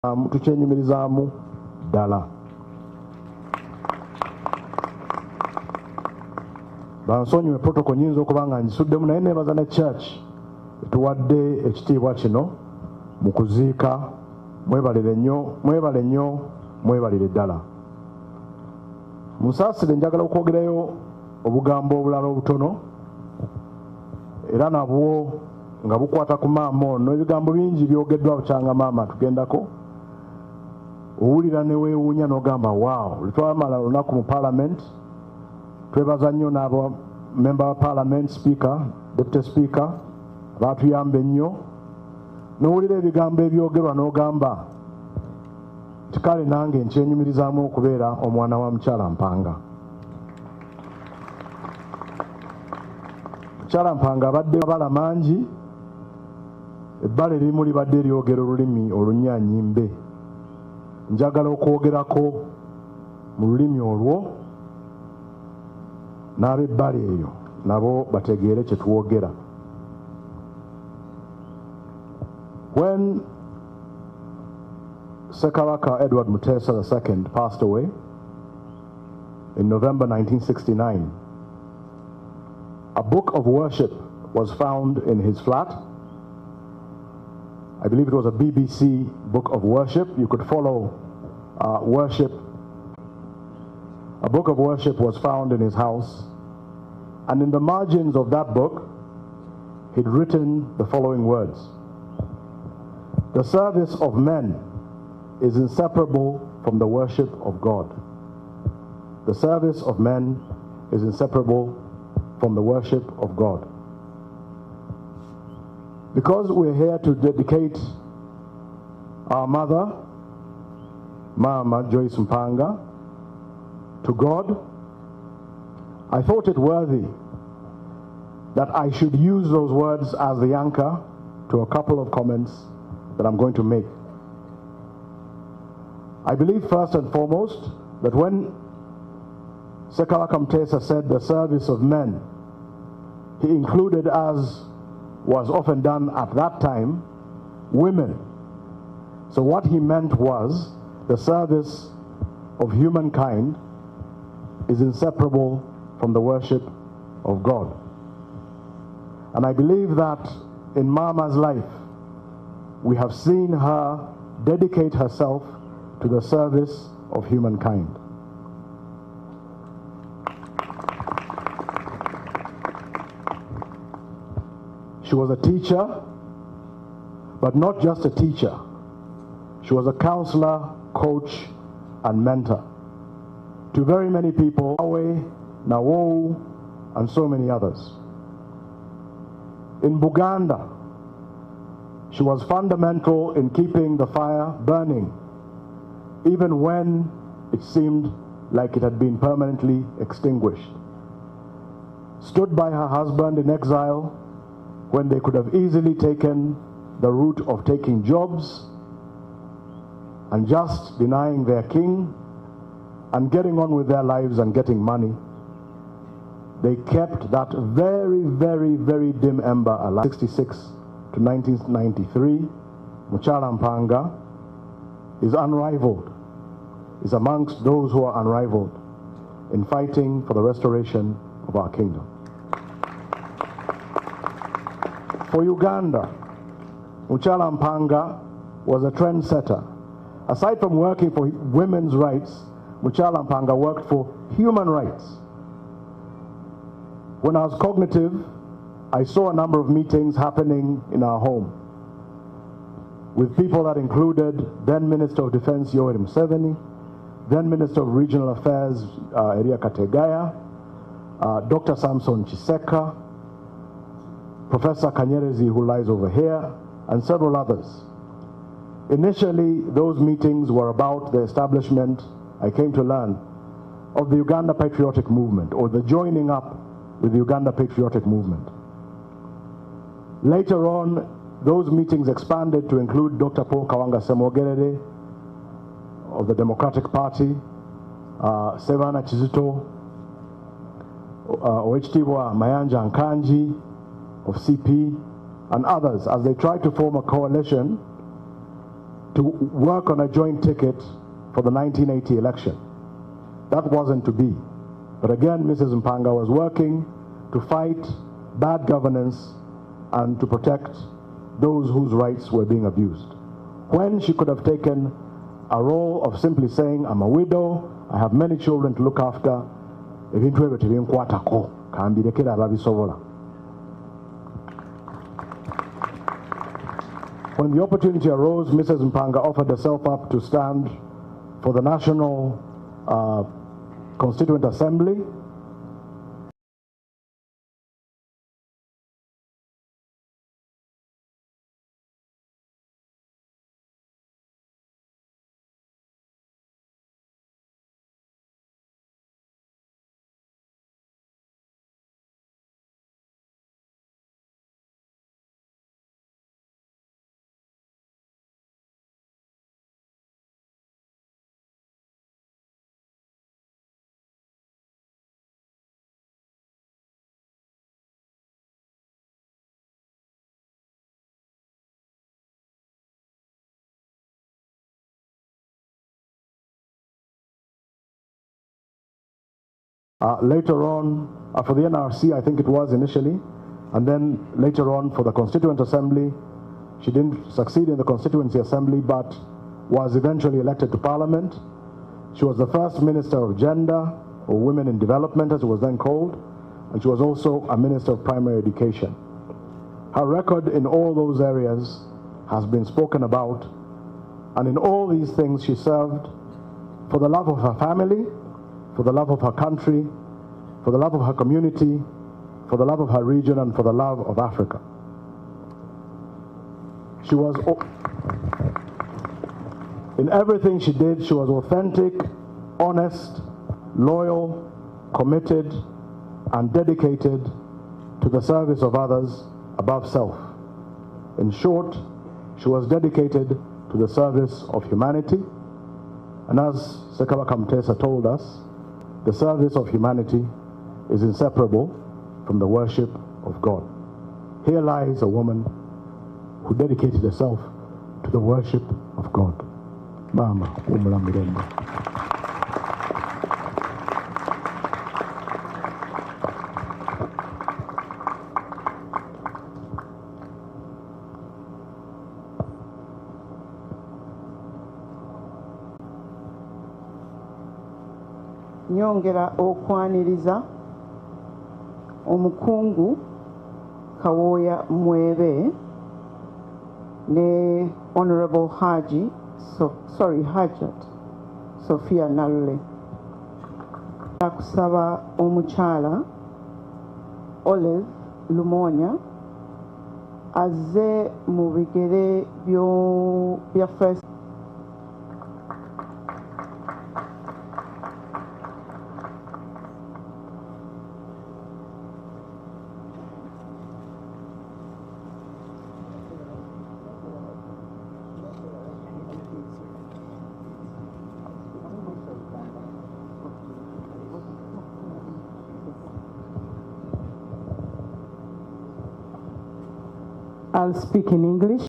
tukyenyumirizaamu ddala. Bansonyiwe protocol nyinza okuba nga njisuddemu naye neebaza ne church etuwadde ekitiibwa kino mu kuziika. Mwebalire nnyo, mwebalire ddala. Musaasire njagala okwogerayo obugambo obulala obutono era nabwo nga bukwata ku maama ono. Ebigambo bingi byogeddwa bukyanga maama tugendako. Owulira ne weewuunya n'ogamba waawo. Lwetwamala olunaku mu parliament twebaza nnyo n'abo member wa parliament, speaker, deputy speaker baatuyamba ennyo. N'owulira ebigambo ebyogerwa n'ogamba tikale nange nkyenyumirizaamu okubeera omwana wa mukyala Mpanga. Mukyala Mpanga abadde mabala mangi. Ebbala erimu libadde eryogera olulimi olunyaanyimbe. Njagala okwogerako mu lulimi olwo n'ab'ebbala eyo nabo bategeere kye twogera. When Ssekabaka Edward Mutesa II passed away in November 1969, a book of worship was found in his flat. I believe it was a BBC book of worship. You could follow worship. A book of worship was found in his house, and in the margins of that book, he'd written the following words: "The service of men is inseparable from the worship of God." The service of men is inseparable from the worship of God. Because we're here to dedicate our mother, Mama Joyce Mpanga, to God, I thought it worthy that I should use those words as the anchor to a couple of comments that I'm going to make. I believe first and foremost that when Ssekabaka Mutesa said the service of men, he included, as was often done at that time, women. So what he meant was the service of humankind is inseparable from the worship of God. And I believe that in Mama's life, we have seen her dedicate herself to the service of humankind. She was a teacher, but not just a teacher. She was a counselor, coach, and mentor to very many people, Nawe, Nawo, and so many others. In Buganda, she was fundamental in keeping the fire burning, even when it seemed like it had been permanently extinguished. Stood by her husband in exile when they could have easily taken the route of taking jobs and just denying their king and getting on with their lives and getting money. They kept that very, very, very dim ember alive. 1966 to 1993, Mukyala Mpanga is unrivaled, is amongst those who are unrivaled in fighting for the restoration of our kingdom. For Uganda, Mukyala Mpanga was a trendsetter. Aside from working for women's rights, Mukyala Mpanga worked for human rights. When I was cognitive, I saw a number of meetings happening in our home with people that included then Minister of Defense Yoweri Museveni, then Minister of Regional Affairs Eria Kategaya, Dr. Samson Chiseka, Professor Kanyerezi, who lies over here, and several others. Initially, those meetings were about the establishment, I came to learn, of the Uganda Patriotic Movement, or the joining up with the Uganda Patriotic Movement. Later on, those meetings expanded to include Dr. Paul Kawanga Semogerere of the Democratic Party, Sevana Kizito, Oweekitiibwa Mayanja Nkanji of CP, and others, as they tried to form a coalition to work on a joint ticket for the 1980 election. That wasn't to be. But again, Mrs. Mpanga was working to fight bad governance and to protect those whose rights were being abused. When she could have taken a role of simply saying, I'm a widow, I have many children to look after, when the opportunity arose, Mrs. Mpanga offered herself up to stand for the National Constituent Assembly. Later on, for the NRC, I think it was initially, and then later on for the Constituent Assembly. She didn't succeed in the Constituency Assembly, but was eventually elected to Parliament. She was the first Minister of Gender, or Women in Development as it was then called, and she was also a Minister of Primary Education. Her record in all those areas has been spoken about, and in all these things she served for the love of her family, for the love of her country, for the love of her community, for the love of her region, and for the love of Africa. She was, in everything she did, she was authentic, honest, loyal, committed, and dedicated to the service of others above self. In short, she was dedicated to the service of humanity, and as Sekaba Kamtesa told us, the service of humanity is inseparable from the worship of God. Here lies a woman who dedicated herself to the worship of God. Mama Umulamirembe. Nyongera okwaniriza omukungu Kawoya Mwebe ne Honorable Hajat Sophia Nalule. Nakusaba omukyala Olive Lumonya azze mu bigere bya first. I'll speak in English.